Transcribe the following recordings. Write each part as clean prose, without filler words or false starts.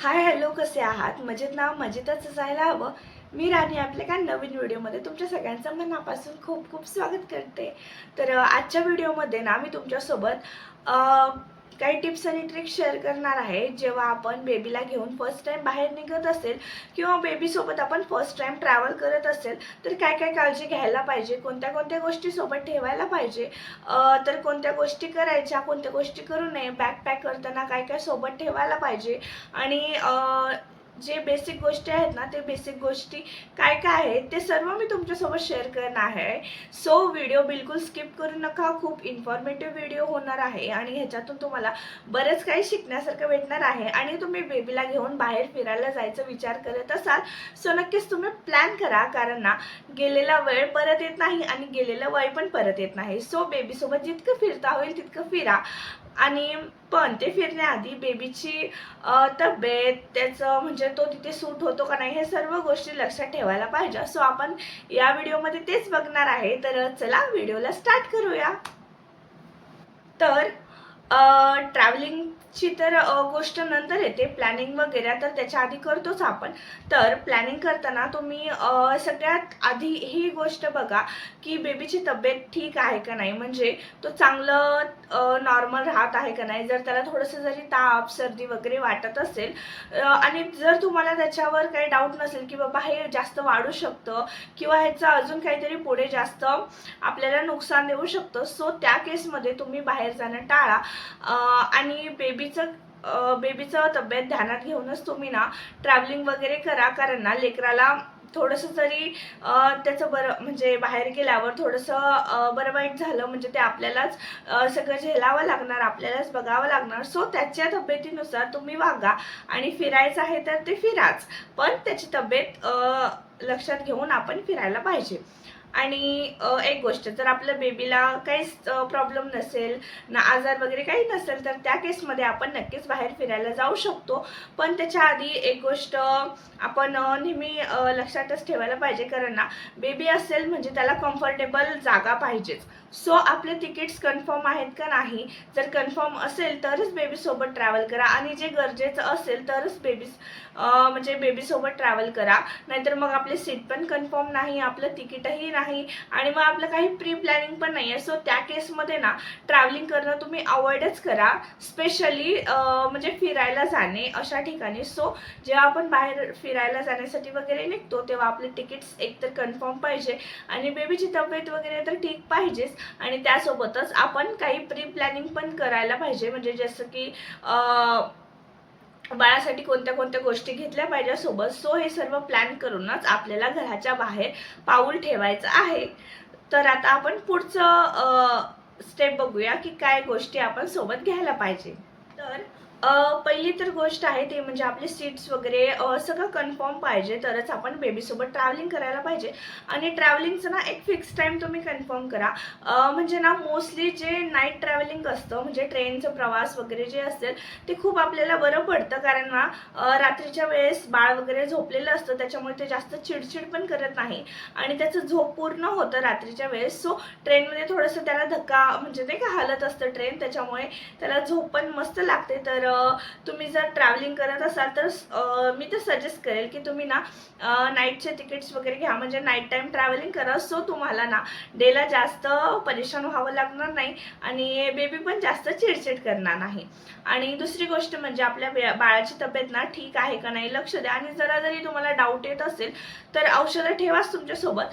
Hi hello, कसे आहात? मजेत ना? मजेतच असायला हवं. मी राणी आपल्या एका नवीन व्हिडिओमध्ये तुमच्या सगळ्यांचं मनापासून खूप खूप स्वागत करते. तर आजच्या व्हिडिओमध्ये ना मी तुमच्यासोबत काही टिप्स आणि ट्रिक्स शेअर करणार आहे. जेव्हा आपण बेबीला घेऊन फर्स्ट टाइम बाहेर निघत असेल किंवा बेबीसोबत आपण फर्स्ट टाइम ट्रॅव्हल करत असेल तर काय काय काळजी घ्यायला पाहिजे, कोणत्या कोणत्या गोष्टी सोबत ठेवायला पाहिजे, तर कोणत्या गोष्टी करायच्या, कोणत्या गोष्टी करू नये, बॅकपॅक करताना काय काय सोबत ठेवायला पाहिजे आणि जे बेसिक गोष्टी आहेत ना, ते बेसिक गोष्टी काय काय आहेत ते सर्व मी तुमच्यासोबत शेअर करणार आहे. सो व्हिडिओ बिलकुल स्किप करू नका. खूप इन्फॉर्मेटिव्ह व्हिडिओ होणार आहे आणि ह्याच्यातून तुम्हाला बरंच काही शिकण्यासारखं भेटणार आहे. आणि तुम्ही बेबीला घेऊन बाहेर फिरायला जायचा विचार करत असाल सो नक्कीच तुम्ही प्लॅन करा, कारण ना गेलेला वेळ परत येत नाही आणि गेलेलं वय पण परत येत नाही. सो बेबीसोबत जितकं फिरता होईल तितकं फिरा. आणि पण ते फिरण्याआधी बेबीची तब्येत, त्याचं म्हणजे तो तिथे सूट होतो का नाही, हे सर्व गोष्टी लक्षात ठेवायला पाहिजे. सो आपण या व्हिडिओमध्ये तेच बघणार आहे. तर चला व्हिडिओला स्टार्ट करूया. तर ट्रॅव्हलिंगची तर गोष्ट नंतर येते, प्लॅनिंग वगैरे तर त्याच्या आधी करतोच आपण. तर प्लॅनिंग करताना तुम्ही सगळ्यात आधी ही गोष्ट बघा की बेबीची तब्येत ठीक आहे का नाही, म्हणजे तो चांगलं नॉर्मल राहत आहे का नाही. जर त्याला थोडंसं जरी ताप सर्दी वगैरे वाटत असेल आणि जर तुम्हाला त्याच्यावर काही डाऊट नसेल की बाबा हे जास्त वाढू शकतं किंवा ह्याचं अजून काहीतरी पुढे जास्त आपल्याला नुकसान देऊ शकतं, सो त्या केसमध्ये तुम्ही बाहेर जाणं टाळा. आणि बेबीचं तब्येत ध्यानात घेऊनच तुम्ही ना ट्रॅव्हलिंग वगैरे करा, कारण ना लेकराला थोडंसं जरी त्याचं बरं म्हणजे बाहेर गेल्यावर थोडंसं बरं वाईट झालं म्हणजे ते आपल्यालाच सगळं झेलावं लागणार, आपल्यालाच बघावं लागणार. सो त्याच्या तब्येतीनुसार तुम्ही वागा आणि फिरायचं आहे तर ते फिराच, पण त्याची तब्येत लक्षात घेऊन आपण फिरायला पाहिजे. आणि एक गोष्ट, जर आपल्या बेबीला काहीच प्रॉब्लेम नसेल ना, आजार वगैरे काही नसेल, तर त्या केसमध्ये आपण नक्कीच बाहेर फिरायला जाऊ शकतो. पण त्याच्या आधी एक गोष्ट आपण नेहमी लक्षातच ठेवायला पाहिजे, कारण ना बेबी असेल म्हणजे त्याला कम्फर्टेबल जागा पाहिजेच. सो आपले तिकीट्स कन्फर्म आहेत का नाही, जर कन्फर्म असेल तरच बेबीसोबत ट्रॅव्हल करा आणि जे गरजेचं असेल तरच म्हणजे बेबीसोबत ट्रॅव्हल करा. नाहीतर मग आपली सीट पण कन्फर्म नाही, आपलं तिकीटही नाही आणि मग आपलं काही प्री प्लॅनिंग पण नाही आहे. सो त्या केसमध्ये ना ट्रॅव्हलिंग करणं तुम्ही अवॉइडच करा, स्पेशली म्हणजे फिरायला जाणे अशा ठिकाणी. सो जेव्हा आपण बाहेर फिरायला जाण्यासाठी वगैरे निघतो तेव्हा आपले तिकीट्स एकतर कन्फर्म पाहिजे आणि बेबीची तब्येत वगैरे तर ठीक पाहिजेच. आणि त्यासोबतच आपण काही प्री प्लॅनिंग पण करायला पाहिजे, म्हणजे जसं की बाळासाठी कोणत्या कोणत्या गोष्टी घेतल्या पाहिजे सोबत. सो हे सर्व प्लॅन करूनच आपल्याला घराच्या बाहेर पाऊल ठेवायचं आहे. तर आता आपण पुढचं स्टेप बघूया की काय गोष्टी आपण सोबत घ्यायला पाहिजे. तर पहिली तर गोष्ट आहे ते म्हणजे आपले सीट्स वगैरे सगळं कन्फर्म पाहिजे, तरच आपण बेबीसोबत ट्रॅव्हलिंग करायला पाहिजे. आणि ट्रॅव्हलिंगचं ना एक फिक्स टाईम तुम्ही कन्फर्म करा. म्हणजे ना मोस्टली जे नाईट ट्रॅव्हलिंग असतं म्हणजे ट्रेनचं प्रवास वगैरे जे असेल ते खूप आपल्याला बरं पडतं, कारण ना रात्रीच्या वेळेस बाळ वगैरे झोपलेलं असतं, त्याच्यामुळे ते जास्त चिडचिड पण करत नाही आणि त्याचं झोप पूर्ण होतं रात्रीच्या वेळेस. सो ट्रेनमध्ये थोडंसं त्याला धक्का म्हणजे नाही का हालत असतं ट्रेन, त्याच्यामुळे त्याला झोप पण मस्त लागते. तर तुम्ही जर ट्रॅव्हलिंग करत असाल तर मी तर सजेस्ट करेल की तुम्ही ना नाईटचे तिकीट्स वगैरे घ्या, म्हणजे नाईट टाईम ट्रॅव्हलिंग करा. सो तुम्हाला ना डेला जास्त परेशान व्हावं लागणार नाही आणि बेबी पण जास्त चिडचिड करणार नाही. आणि दुसरी गोष्ट म्हणजे आपल्या बाळाची तब्येत ना ठीक आहे का नाही लक्ष द्या. आणि जरा जरी तुम्हाला डाऊट येत असेल तर औषधं ठेवाच तुमच्यासोबत.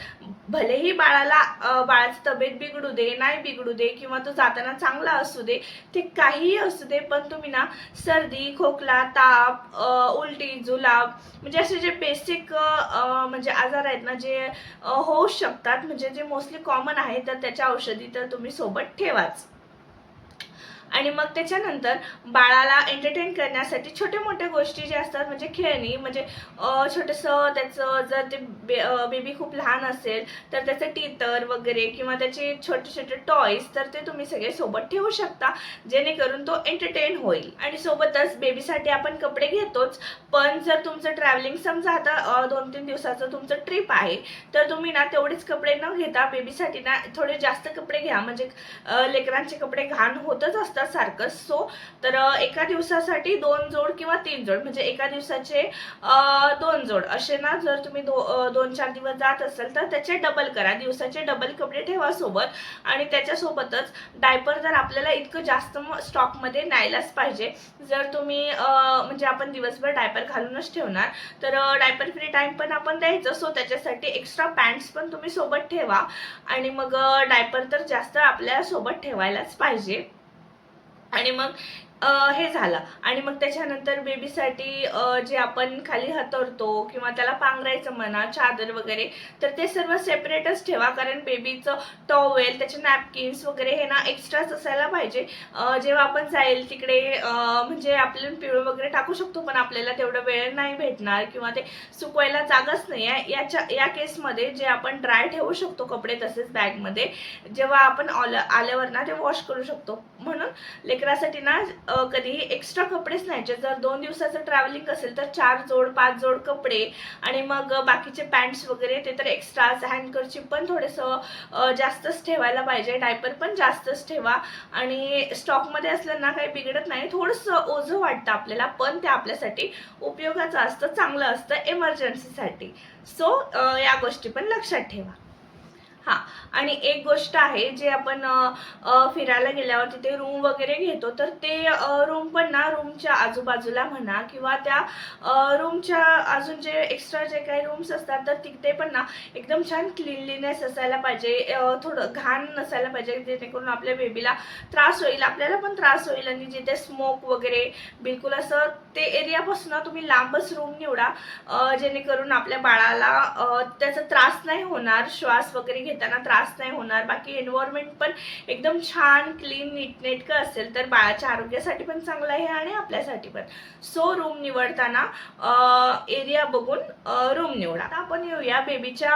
भलेही बाळाची तब्येत बिघडू दे, नाही बिघडू दे, किंवा तो जाताना चांगला असू दे, ते काहीही असू दे, पण तुम्ही ना सर्दी, खोकला, ताप, उलटी, जुलाब म्हणजे असे जे बेसिक म्हणजे आजार आहेत ना जे होऊ शकतात, म्हणजे जे मोस्टली कॉमन आहे, तर त्याच्या औषधी तर तुम्ही सोबत ठेवाच. आणि मग त्याच्यानंतर बाळाला एंटरटेन करण्यासाठी छोट्या मोठ्या गोष्टी ज्या असतात म्हणजे खेळणी, म्हणजे छोटंसं त्याचं जर ते बेबी खूप लहान असेल तर त्याचं टीतर वगैरे किंवा त्याचे छोटे छोटे टॉयज तर ते तुम्ही सगळे सोबत ठेवू शकता, जेणेकरून तो एंटरटेन होईल. आणि सोबतच बेबीसाठी आपण कपडे घेतोच, पण जर तुमचं ट्रॅव्हलिंग समजा आता 2-3 दिवसाचं तुमचं ट्रिप आहे तर तुम्ही ना तेवढेच कपडे न घेता बेबीसाठी ना थोडे जास्त कपडे घ्या, म्हणजे लेकरांचे कपडे घाण होतच असतात असतात सारखंच. सो तर एका दिवसासाठी 2 जोड किंवा 3 जोड, म्हणजे एका दिवसाचे 2 जोड असे ना, जर तुम्ही 2-4 दिवस जात असाल तर त्याचे डबल करा, दिवसाचे डबल कपडे ठेवा सोबत. आणि त्याच्यासोबतच डायपर जर आपल्याला इतकं जास्त स्टॉकमध्ये न्यायलाच पाहिजे. जर तुम्ही म्हणजे आपण दिवसभर डायपर घालूनच ठेवणार तर डायपर फ्री टाइम पण आपण द्यायचं. सो त्याच्यासाठी एक्स्ट्रा पॅन्ट्स पण तुम्ही सोबत ठेवा. आणि मग डायपर तर जास्त आपल्या सोबत ठेवायलाच पाहिजे. आणि मग हे झालं. आणि मग त्याच्यानंतर बेबीसाठी जे आपण खाली हातरतो किंवा त्याला पांघरायचं म्हणा, चादर वगैरे, तर ते सर्व सेपरेटच ठेवा. कारण बेबीचं टॉवेल, त्याचे नॅपकिन्स वगैरे हे ना एक्स्ट्राच असायला पाहिजे. जेव्हा आपण जाईल तिकडे म्हणजे आपल्याला पिळून वगैरे टाकू शकतो, पण आपल्याला तेवढं वेळ नाही भेटणार किंवा ते सुकवायला जागाच नाही आहे. या केसमध्ये जे आपण ड्राय ठेवू शकतो कपडे तसेच बॅगमध्ये, जेव्हा आपण आल्यावर ना ते वॉश करू शकतो. म्हणून लेकरासाठी ना कधीही एक्स्ट्रा कपडेच न्यायचे. जर 2 दिवसाचं ट्रॅव्हलिंग असेल तर 4 जोड 5 जोड कपडे. आणि मग बाकीचे पॅन्ट्स वगैरे ते तर एक्स्ट्राच. हँडकरची पण थोडंसं जास्तच ठेवायला पाहिजे. डायपर पण जास्तच ठेवा. आणि स्टॉकमध्ये असलं ना काही बिघडत नाही, थोडंसं ओझं वाटतं आपल्याला, पण ते आपल्यासाठी उपयोगाचं असतं, चांगलं असतं एमर्जन्सीसाठी. सो या गोष्टी पण लक्षात ठेवा. हां. आणि एक गोष्ट आहे, जे आपण फिरायला गेल्यावर तिथे रूम वगैरे घेतो, तर ते रूम पण ना रूमच्या आजूबाजूला म्हणा किंवा त्या रूमच्या अजून जे एक्स्ट्रा जे काही रूम्स असतात तर तिथे पण ना एकदम छान क्लीनलीनेस असायला पाहिजे. थोडं घाण नसायला पाहिजे, जेणेकरून आपल्या बेबीला त्रास होईल, आपल्याला पण त्रास होईल. आणि जिथे स्मोक वगैरे बिलकुल असं ते एरियापासून तुम्ही लांबच रूम निवडा, जेणेकरून आपल्या बाळाला त्याचा त्रास नाही होणार, श्वास वगैरे घेताना त्रास नाही होणार. बाकी एन्व्हायरमेंट पण एकदम छान क्लीन नीटनेटकं असेल तर बाळाच्या आरोग्यासाठी पण चांगलं आहे आणि आपल्यासाठी पण. सो रूम निवडताना एरिया बघून रूम निवडा. आता आपण येऊया बेबीच्या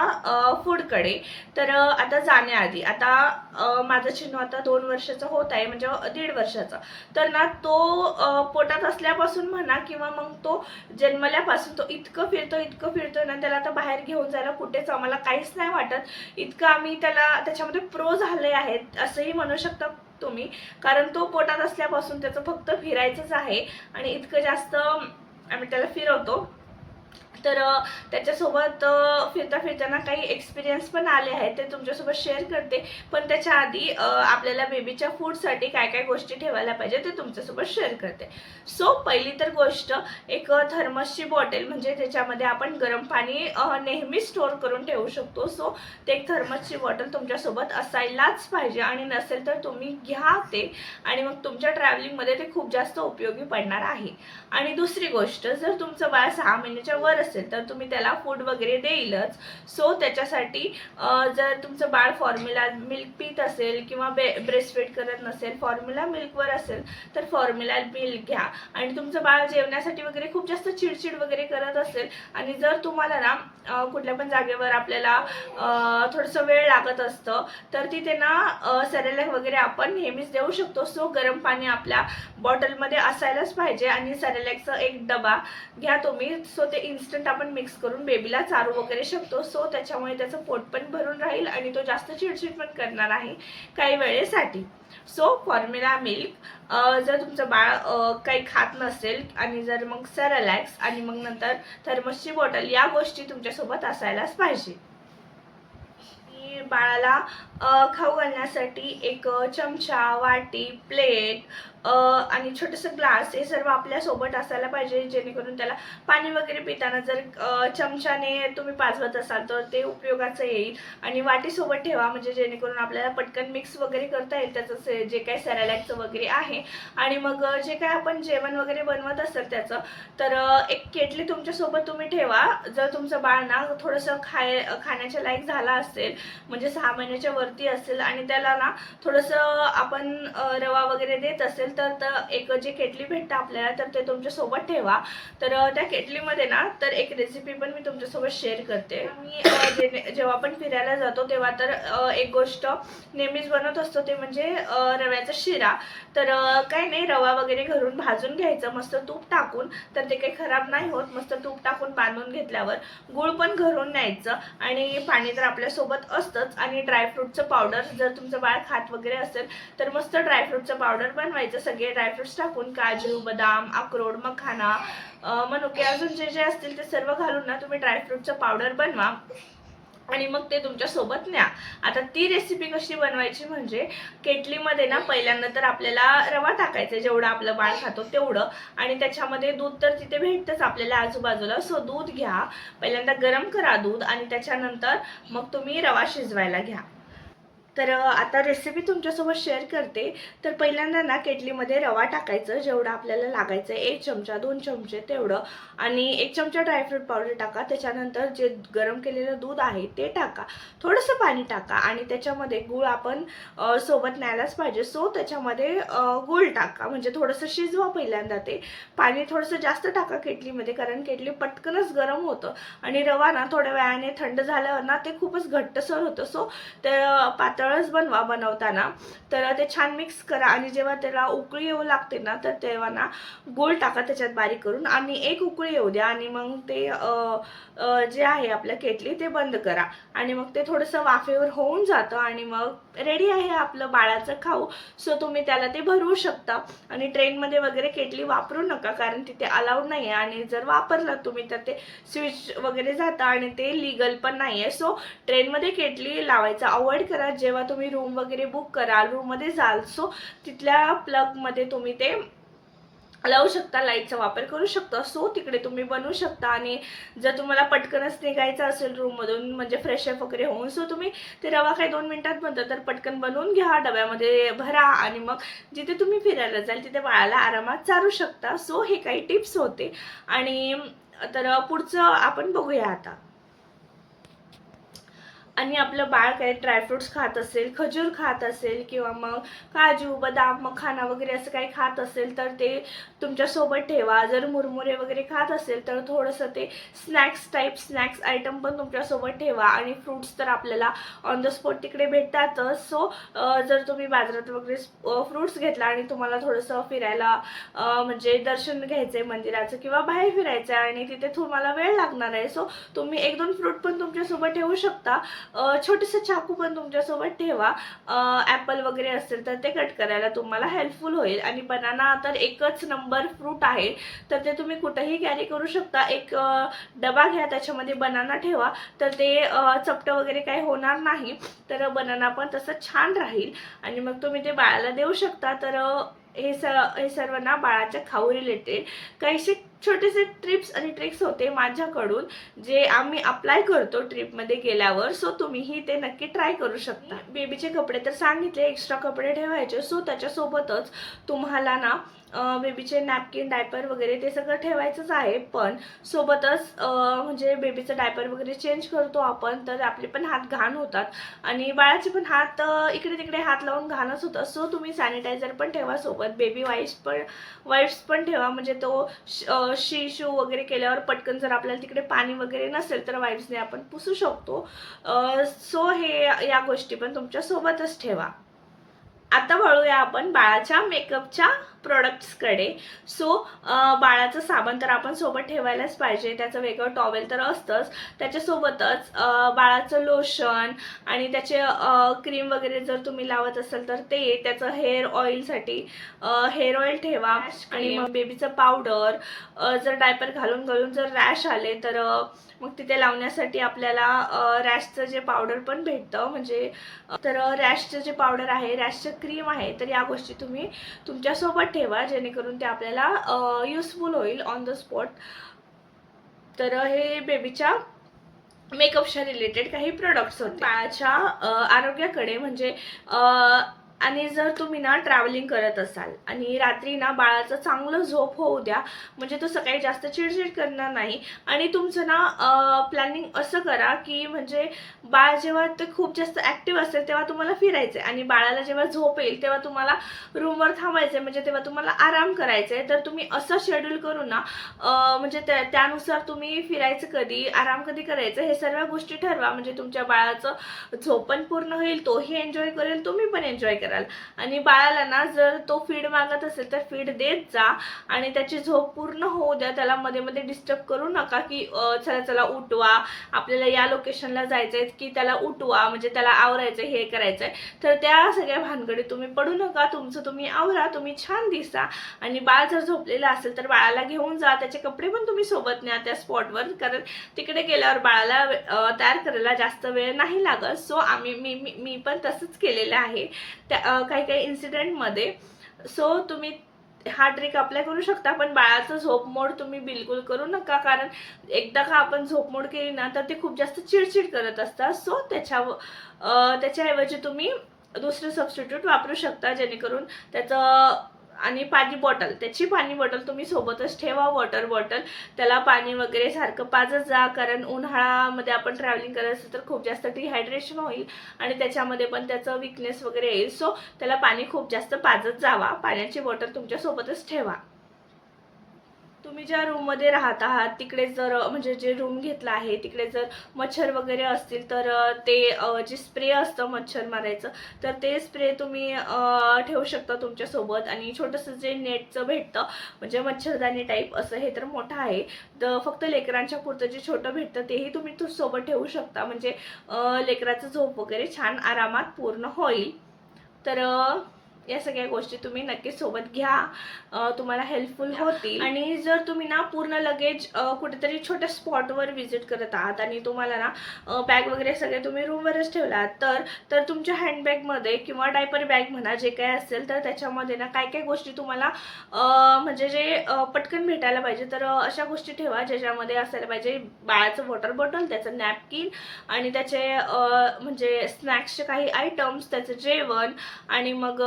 फूडकडे. तर आता जाण्याआधी, आता माझा चिन्ह आता 2 वर्षाचा होत आहे, म्हणजे 1.5 वर्षाचा. तर ना तो पोटात असल्यापासून म्हणा किंवा मग तो जन्मल्यापासून तो इतकं फिरतो ना, त्याला आता बाहेर घेऊन जायला कुठेच आम्हाला काहीच नाही वाटत. इतकं आम्ही त्याच्यामध्ये प्रो झाले आहेत असंही म्हणू शकता तुम्ही. कारण तो पोटात असल्यापासून त्याचं फक्त फिरायचंच आहे आणि इतकं जास्त आम्ही त्याला फिरवतो. तर त्याच्यासोबत फिरता फिरताना काही एक्सपिरियन्स पण आले आहेत, ते तुमच्यासोबत शेअर करते. पण त्याच्या आधी आपल्याला बेबीच्या फूडसाठी काय काय गोष्टी ठेवायला पाहिजे ते तुमच्यासोबत शेअर करते. सो पहिली तर गोष्ट, एक थर्मसची बॉटल, म्हणजे त्याच्यामध्ये आपण गरम पाणी नेहमी स्टोअर करून ठेवू शकतो. सो ते एक थर्मसची बॉटल तुमच्यासोबत असायलाच पाहिजे. आणि नसेल तर तुम्ही घ्या ते, आणि मग तुमच्या ट्रॅव्हलिंगमध्ये ते खूप जास्त उपयोगी पडणार आहे. आणि दुसरी गोष्ट, जर तुमचं बाळ 6 महिन्याच्या वर असेल तर तुम्ही त्याला फूड वगैरे देईलच. सो त्याच्यासाठी जर तुमचं बाळ फॉर्म्युला मिल्क पीत असेल किंवा ब्रेस्टफीड करत नसेल, फॉर्म्युला मिल्कवर असेल तर फॉर्म्युला मिल्क घ्या. आणि तुमचं बाळ जेवण्यासाठी वगैरे खूप जास्त चिडचिड वगैरे करत असेल, आणि जर तुम्हाला ना कुठल्या पण जागेवर आपल्याला थोडंसं वेळ लागत असतं, तर तिथे ना सेरेलॅक वगैरे आपण नेहमीच देऊ शकतो. सो गरम पाणी आपल्या बॉटलमध्ये असायलाच पाहिजे. आणि सेरेलॅकचा एक डबा घ्या तुम्ही. सो ते इन्स्टंट आपण मिक्स करून बेबीला चारू वगैरे शकतो. सो त्याच्यामुळे त्याचं पोट पण भरून राहील आणि तो जास्त चिडचिड पण करणार आहे काही वेळेसाठी. सो फॉर्म्युला मिल्क, जर तुमचं बाळ काही खात नसेल, आणि जर मग सेरेलॅक्स, आणि मग नंतर थर्मसची बॉटल, या गोष्टी तुमच्यासोबत असायलाच पाहिजे. बाळाला खाऊ घालण्यासाठी एक चमचा, वाटी, प्लेट आणि छोटंसं ग्लास, हे सर्व आपल्या सोबत असायला पाहिजे, जेणेकरून त्याला पाणी वगैरे पिताना जर चमच्याने तुम्ही पाजवत असाल तर ते उपयोगाचं येईल. आणि वाटी सोबत ठेवा, म्हणजे जेणेकरून आपल्याला पटकन मिक्स वगैरे करता येईल त्याचं जे काही सेरेलॅकचं वगैरे आहे. आणि मग जे काय आपण जेवण वगैरे बनवत असेल त्याचं, तर एक केटली तुमच्यासोबत तुम्ही ठेवा. जर तुमचं बाळ ना थोडंसं खाण्याच्या लायक झाला असेल, म्हणजे 6 महिन्याच्या वरती असेल, आणि त्याला ना थोडंसं आपण रवा वगैरे देत असेल, असेल तर एक जे केटली भेटतं आपल्याला तर ते तुमच्यासोबत ठेवा. तर त्या केटलीमध्ये ना तर एक रेसिपी पण मी तुमच्यासोबत शेअर करते. मी जेव्हा आपण फिरायला जातो तेव्हा तर एक गोष्ट नेहमीच बनवत असतो ते म्हणजे रव्याचा शिरा. तर काही नाही, रवा वगैरे घरून भाजून घ्यायचं मस्त तूप टाकून, तर ते काही खराब नाही होत. मस्त तूप टाकून बांधून घेतल्यावर गूळ पण घरून न्यायचं आणि पाणी तर आपल्यासोबत असतंच. आणि ड्रायफ्रूटचं पावडर, जर तुमचं बाळ खात वगैरे असेल तर मस्त ड्रायफ्रूटचं पावडर बनवायचं. सगळे ड्रायफ्रुट्स टाकून काजू, बदाम, अक्रोड, मखाना, मनुके अजून जे जे असतील ते सर्व घालून ना तुम्ही ड्रायफ्रूटचं पावडर बनवा आणि मग ते तुमच्या सोबत न्या. आता ती रेसिपी कशी बनवायची म्हणजे केटलीमध्ये ना पहिल्यांदा तर आपल्याला रवा टाकायचा, जेवढं आपलं बाळ खातो तेवढं. आणि त्याच्यामध्ये दूध तर तिथे भेटतंच आपल्याला आजूबाजूला. सो दूध घ्या, पहिल्यांदा गरम करा दूध आणि त्याच्यानंतर मग तुम्ही रवा शिजवायला घ्या. तर आता रेसिपी तुमच्यासोबत शेअर करते. तर पहिल्यांदा ना केटलीमध्ये रवा टाकायचं, जेवढं आपल्याला लागायचं 1 चमचा 2 चमचे तेवढं. आणि 1 चमचा ड्रायफ्रूट पावडर टाका. त्याच्यानंतर जे गरम केलेलं दूध आहे ते टाका, थोडंसं पाणी टाका आणि त्याच्यामध्ये गूळ आपण सोबत न्यायलाच पाहिजे. सो त्याच्यामध्ये गूळ टाका, म्हणजे थोडंसं शिजवा पहिल्यांदा ते. पाणी थोडंसं जास्त टाका केटलीमध्ये, कारण केटली पटकनच गरम होतं आणि रवा ना थोड्या वेळाने थंड झाल्यावर ना ते खूपच घट्टसर होतं. सो ते पातळच बनवा बनवताना. तर ते छान मिक्स करा आणि जेव्हा त्याला उकळी येऊ लागते ना तर तेव्हा ना गूळ टाका त्याच्यात बारीक करून आणि एक उकळी येऊ द्या आणि मग ते जे आहे आपल्या केटली ते बंद करा आणि मग ते थोडंसं वाफेवर होऊन जातं आणि मग रेडी आहे आपलं बाळाचं खाऊ. सो तुम्ही त्याला ते भरवू शकता. आणि ट्रेनमध्ये वगैरे केटली वापरू नका, कारण तिथे अलाउड नाही आहे आणि जर वापरलं तुम्ही तर ते स्विच वगैरे जातं आणि ते लीगल पण नाही आहे. सो ट्रेनमध्ये केटली लावायचा अवॉइड करा. जेव्हा तुम्ही रूम वगैरे बुक कराल, रूममध्ये जाल, सो तिथल्या प्लगमध्ये तुम्ही ते लावू शकता, लाईटचा वापर करू शकता. सो तिकडे तुम्ही बनवू शकता. आणि जर तुम्हाला पटकनच निघायचं असेल रूममधून म्हणजे फ्रेश अप वगैरे होऊन, सो तुम्ही ते रवा काही 2 मिनिटात बनतं तर पटकन बनवून घ्या, डब्यामध्ये भरा आणि मग जिथे तुम्ही फिरायला जाल तिथे बाळाला आरामात चारू शकता. सो हे काही टिप्स होते आणि तर पुढचं आपण बघूया आता. आणि आपलं बाळ काही ड्रायफ्रुट्स खात असेल, खजूर खात असेल किंवा मग काजू, बदाम, मखाना वगैरे असं काही खात असेल तर ते तुमच्यासोबत ठेवा. जर मुरमुरे वगैरे खात असेल तर थोडंसं ते स्नॅक्स आयटम पण तुमच्यासोबत ठेवा. आणि फ्रूट्स तर आपल्याला ऑन द स्पॉट तिकडे भेटतातच. सो जर तुम्ही बाजारात वगैरे फ्रूट्स घेतला आणि तुम्हाला थोडंसं फिरायला म्हणजे दर्शन घ्यायचं आहे मंदिराचं किंवा बाहेर फिरायचं आहे आणि तिथे तुम्हाला वेळ लागणार आहे, सो तुम्ही 1-2 फ्रूट पण तुमच्यासोबत ठेवू शकता. छोटेसे चाकू पण तुमच्यासोबत ठेवा. ॲपल वगैरे असेल तर ते कट करायला तुम्हाला हेल्पफुल होईल. आणि बनाना तर एकच नंबर फ्रूट आहे, तर ते तुम्ही कुठेही कॅरी करू शकता. एक डबा घ्या, त्याच्यामध्ये बनाना ठेवा, तर ते चपटं वगैरे काही होणार नाही. तर बनाना पण तसं छान राहील आणि मग तुम्ही ते बाळाला देऊ शकता. तर हे सर्व ना बाळाच्या खाऊ रिलेटेड काहीसे छोटेसे टिप्स आणि ट्रिक्स होते माझ्याकडून, जे आम्ही अप्लाय करतो ट्रिपमध्ये गेल्यावर. सो तुम्हीही ते नक्की ट्राय करू शकता. बेबीचे कपडे तर सांगितले, एक्स्ट्रा कपडे ठेवायचे. सो त्याच्यासोबतच तुम्हाला ना बेबीचे नॅपकिन, डायपर वगैरे ते सगळं ठेवायचंच आहे. पण सोबतच म्हणजे बेबीचं डायपर वगैरे चेंज करतो आपण, तर आपले पण हात घाण होतात आणि बाळाचे पण हात इकडे तिकडे हात लावून घाणच होतात. सो तुम्ही सॅनिटायझर पण ठेवा सोबत. बेबी वाईप्स पण ठेवा, म्हणजे तो शू वगैरे केल्यावर पटकन जर आपल्याला तिकडे पाणी वगैरे नसेल तर वाईप्सने आपण पुसू शकतो. सो हे या गोष्टी पण तुमच्या सोबतच ठेवा. आता वळूया आपण बाळाच्या मेकअपच्या प्रोडक्ट्सकडे. सो बाळाचं साबण तर आपण सोबत ठेवायलाच पाहिजे, त्याचं वेगळं टॉवेल तर असतंच. त्याच्यासोबतच बाळाचं लोशन आणि त्याचे क्रीम वगैरे जर तुम्ही लावत असाल तर ते, त्याचं हेअर ऑइलसाठी हेअर ऑइल ठेवा. आणि मग बेबीचं पावडर, जर डायपर घालून जर रॅश आले तर मग तिथे लावण्यासाठी आपल्याला रॅशचं जे पावडर पण भेटतं, म्हणजे तर रॅशचं जे पावडर आहे, रॅशचं क्रीम आहे, तर या गोष्टी तुम्ही तुमच्यासोबत ठेवा, जेणेकरून ते आपल्याला युजफुल होईल ऑन द स्पॉट. तर हे बेबीच्या मेकअपच्या रिलेटेड काही प्रोडक्ट्स होते. बाळाच्या आरोग्याकडे म्हणजे आणि जर तुम्ही ना ट्रॅव्हलिंग करत असाल आणि रात्री ना बाळाचं चांगलं झोप होऊ द्या, म्हणजे तो सकाळी जास्त चिडचिड करणार नाही. आणि तुमचं ना प्लॅनिंग असं करा की म्हणजे बाळ जेव्हा ते खूप जास्त ॲक्टिव्ह असेल तेव्हा तुम्हाला फिरायचं आहे आणि बाळाला जेव्हा झोप येईल तेव्हा तुम्हाला रूमवर थांबायचं आहे, म्हणजे तेव्हा तुम्हाला आराम करायचा आहे. तर तुम्ही असं शेड्यूल करून ना म्हणजे त्यानुसार तुम्ही फिरायचं कधी, आराम कधी करायचं, हे सर्व गोष्टी ठरवा. म्हणजे तुमच्या बाळाचं झोप पण पूर्ण होईल, तोही एन्जॉय करेल, तुम्ही पण एन्जॉय कराल. आणि बाळाला ना जर तो फीड मागत असेल तर फीड देत जा आणि त्याची झोप पूर्ण होऊ द्या. त्याला मध्ये मध्ये डिस्टर्ब करू नका की चला चला उठवा, आपल्याला या लोकेशनला जायचंय, की त्याला उठवा, म्हणजे त्याला आवरायचंय, हे करायचंय. तर त्या सगळ्या भानगडीत तुम्ही पडू नका. तुमचं तुम्ही आवरा, तुम्ही छान दिसा. आणि बाळ जर झोपलेलं असेल तर बाळाला घेऊन जा, त्याचे कपडे पण तुम्ही सोबत न्या त्या स्पॉटवर, कारण तिकडे गेल्यावर बाळाला तयार करायला जास्त वेळ नाही लागत. सो मी पण तसंच केलेलं आहे त्या काही काही इन्सिडेंटमध्ये. सो तुम्ही हा ट्रिक अप्लाय करू शकता. पण बाळाचं झोप मोड तुम्ही बिलकुल करू नका, कारण एकदा का आपण झोप मोड केली ना तर ते खूप जास्त चिडचिड करत असतात. सो त्याच्याऐवजी तुम्ही दुसरं सबस्टिट्यूट वापरू शकता, जेणेकरून त्याचं. आणि त्याची पाणी बॉटल तुम्ही सोबतच ठेवा, वॉटर बॉटल. त्याला पाणी वगैरे सारखं पाजत जा, कारण उन्हाळ्यामध्ये आपण ट्रॅव्हलिंग करत असेल तर खूप जास्त डिहायड्रेशन होईल आणि त्याच्यामध्ये पण त्याचं विकनेस वगैरे येईल. सो त्याला पाणी खूप जास्त पाजत जावा, पाण्याची बॉटल तुमच्या सोबतच ठेवा. तुम्ही ज्या रूममध्ये राहत आहात तिकडे जर म्हणजे जे रूम घेतला आहे तिकडे जर मच्छर वगैरे असतील तर ते जे स्प्रे असतं मच्छर मारायचं, तर ते स्प्रे तुम्ही ठेवू शकता तुमच्यासोबत. आणि छोटंसं जे नेटचं भेटतं म्हणजे मच्छरदाणी टाईप असं, हे तर मोठं आहे, तर फक्त लेकरांच्या पुरतं जे छोटं भेटतं तेही तुम्ही सोबत ठेवू शकता, म्हणजे लेकराचं झोप वगैरे छान आरामात पूर्ण होईल. तर या सगळ्या गोष्टी तुम्ही नक्कीच सोबत घ्या, तुम्हाला हेल्पफुल होतील. आणि जर तुम्ही ना पूर्ण लगेज कुठेतरी छोट्या स्पॉटवर व्हिजिट करत आहात आणि तुम्हाला ना बॅग वगैरे सगळे तुम्ही रूमवरच ठेवलात, तर तुमच्या हँडबॅगमध्ये किंवा डायपर बॅग म्हणा, जे काय असेल तर त्याच्यामध्ये ना काय काय गोष्टी तुम्हाला म्हणजे जे पटकन भेटायला पाहिजे, तर अशा गोष्टी ठेवा ज्याच्यामध्ये असायला पाहिजे बाळाचं वॉटर बॉटल, त्याचं नॅपकिन आणि त्याचे म्हणजे स्नॅक्सचे काही आयटम्स, त्याचं जेवण, आणि मग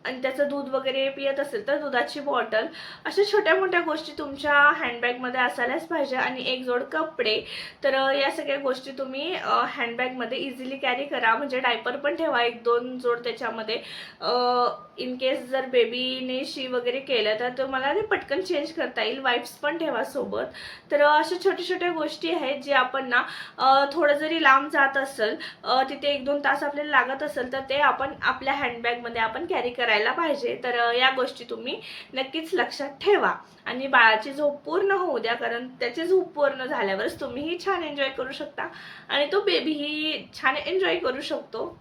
आणि त्याचं दूध वगैरे पियत असेल तर दुधाची बॉटल. अशा छोट्या मोठ्या गोष्टी तुमच्या हँडबॅगमध्ये असायलाच पाहिजे. आणि एक जोड कपडे. तर या सगळ्या गोष्टी तुम्ही हँडबॅगमध्ये इझिली कॅरी करा. म्हणजे डायपर पण ठेवा 1-2 जोड त्याच्यामध्ये, इन केस जर बेबीने शी वगैरे केलं तर तुम्हाला ते पटकन चेंज करता येईल. वाईप्स पण ठेवा सोबत. तर अशा छोट्या छोट्या गोष्टी आहेत जे आपण ना थोडं जरी लांब जात असेल, तिथे 1-2 तास आपल्याला लागत असेल, तर ते आपण आपल्या हँडबॅगमध्ये आपण कॅरी करायला पाहिजे. तर या गोष्टी तुम्ही नक्कीच लक्षात ठेवा आणि बाळाची झोप पूर्ण होऊ द्या, कारण त्याची झोप पूर्ण झाल्यावरच तुम्हीही छान एन्जॉय करू शकता आणि तो बेबीही छान एन्जॉय करू शकतो.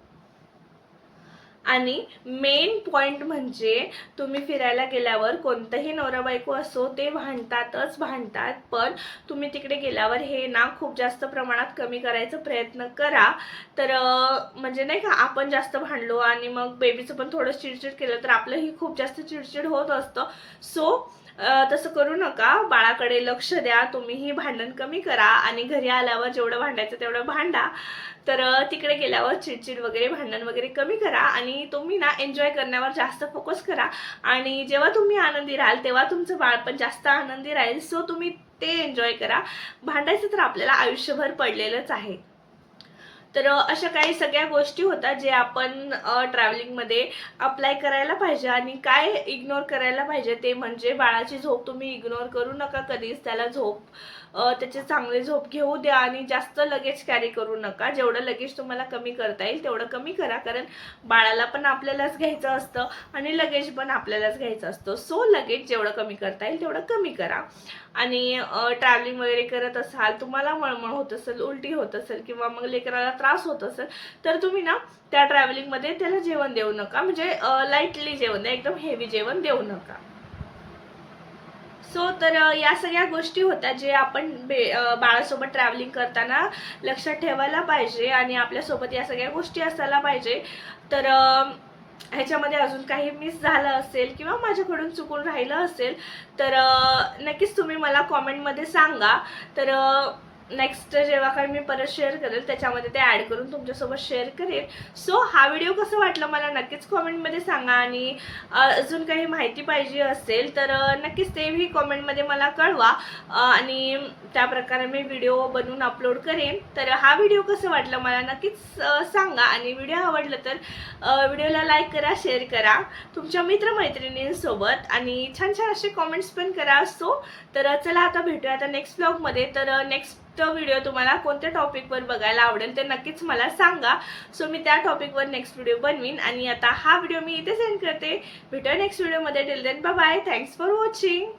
आणि मेन पॉइंट म्हणजे तुम्ही फिरायला गेल्यावर कोणतंही नवरा बायको असो ते भांडतात, पण तुम्ही तिकडे गेल्यावर हे ना खूप जास्त प्रमाणात कमी करायचा प्रयत्न करा. तर म्हणजे नाही का, आपण जास्त भांडलो आणि मग बेबीचं पण थोडं चिडचिड केलं तर आपलंही खूप जास्त चिडचिड होत असतं. सो तसं करू नका, बाळाकडे लक्ष द्या, तुम्हीही भांडण कमी करा आणि घरी आल्यावर जेवढं भांडायचं तेवढं भांडा. तर तिकडे गेल्यावर चिडचिड वगैरे, भांडण वगैरे कमी करा आणि तुम्ही ना एन्जॉय करण्यावर जास्त फोकस करा. आणि जेव्हा तुम्ही आनंदी राहाल तेव्हा तुमचं बाळ पण जास्त आनंदी राहील. सो तुम्ही ते एन्जॉय करा. भांडायचं तर आपल्याला आयुष्यभर पडलेलंच आहे. तर अशा काही सगळ्या गोष्टी होतात जे आपण ट्रॅव्हलिंगमध्ये अप्लाय करायला पाहिजे. आणि काय इग्नोर करायला पाहिजे ते म्हणजे बाळाची झोप तुम्ही इग्नोर करू नका कधीच. त्याला त्याचे चांगले झोप घेऊ द्या आणि जास्त लगेज कॅरी करू नका. जेवढं लगेज तुम्हाला कमी करता येईल तेवढं कमी करा, कारण बाळाला पण आपल्यालाच घ्यायचं असतं आणि लगेज पण आपल्यालाच घ्यायचं असतं. सो लगेज जेवढं कमी करता येईल तेवढं कमी करा. आणि ट्रॅव्हलिंग वगैरे करत असाल, तुम्हाला मळमळ होत असेल, उलटी होत असेल किंवा मग लेकराला त्रास होत असेल, तर तुम्ही ना त्या ट्रॅव्हलिंगमध्ये त्याला जेवण देऊ नका. म्हणजे लाईटली जेवण द्या, एकदम हेवी जेवण देऊ नका. सो तर या सगळ्या गोष्टी होत्या जे आपण बाळासोबत ट्रॅव्हलिंग करताना लक्षात ठेवायला पाहिजे आणि आपल्यासोबत या सगळ्या गोष्टी असायला पाहिजे. तर ह्याच्यामध्ये अजून काही मिस झालं असेल किंवा माझ्याकडून चुकून राहिलं असेल तर नक्कीच तुम्ही मला कॉमेंटमध्ये सांगा. तर नेक्स्ट जेव्हा काही मी परत शेअर करेल त्याच्यामध्ये ते ॲड करून तुमच्यासोबत शेअर करेन. सो हा व्हिडिओ कसा वाटला मला नक्कीच कॉमेंटमध्ये सांगा आणि अजून काही माहिती पाहिजे असेल तर नक्कीच तेही कॉमेंटमध्ये मला कळवा आणि त्याप्रकारे मी व्हिडिओ बनवून अपलोड करेन. तर हा व्हिडिओ कसा वाटला मला नक्कीच सांगा आणि व्हिडिओ आवडला तर व्हिडिओला लाईक करा, शेअर करा तुमच्या मित्रमैत्रिणींसोबत आणि छान छान असे कॉमेंट्स पण करा. सो तर चला आता भेटूया आता नेक्स्ट ब्लॉगमध्ये. तर नेक्स्ट व्हिडिओ तुम्हाला कोणत्या टॉपिकवर बघायला आवडेल ते नक्कीच मला सांगा. सो मी त्या टॉपिकवर नेक्स्ट व्हिडिओ बनवीन आणि आता हा व्हिडिओ मी इथे सेंड करते. भेटूया नेक्स्ट व्हिडिओमध्ये. Till then bye bye. Thanks for watching.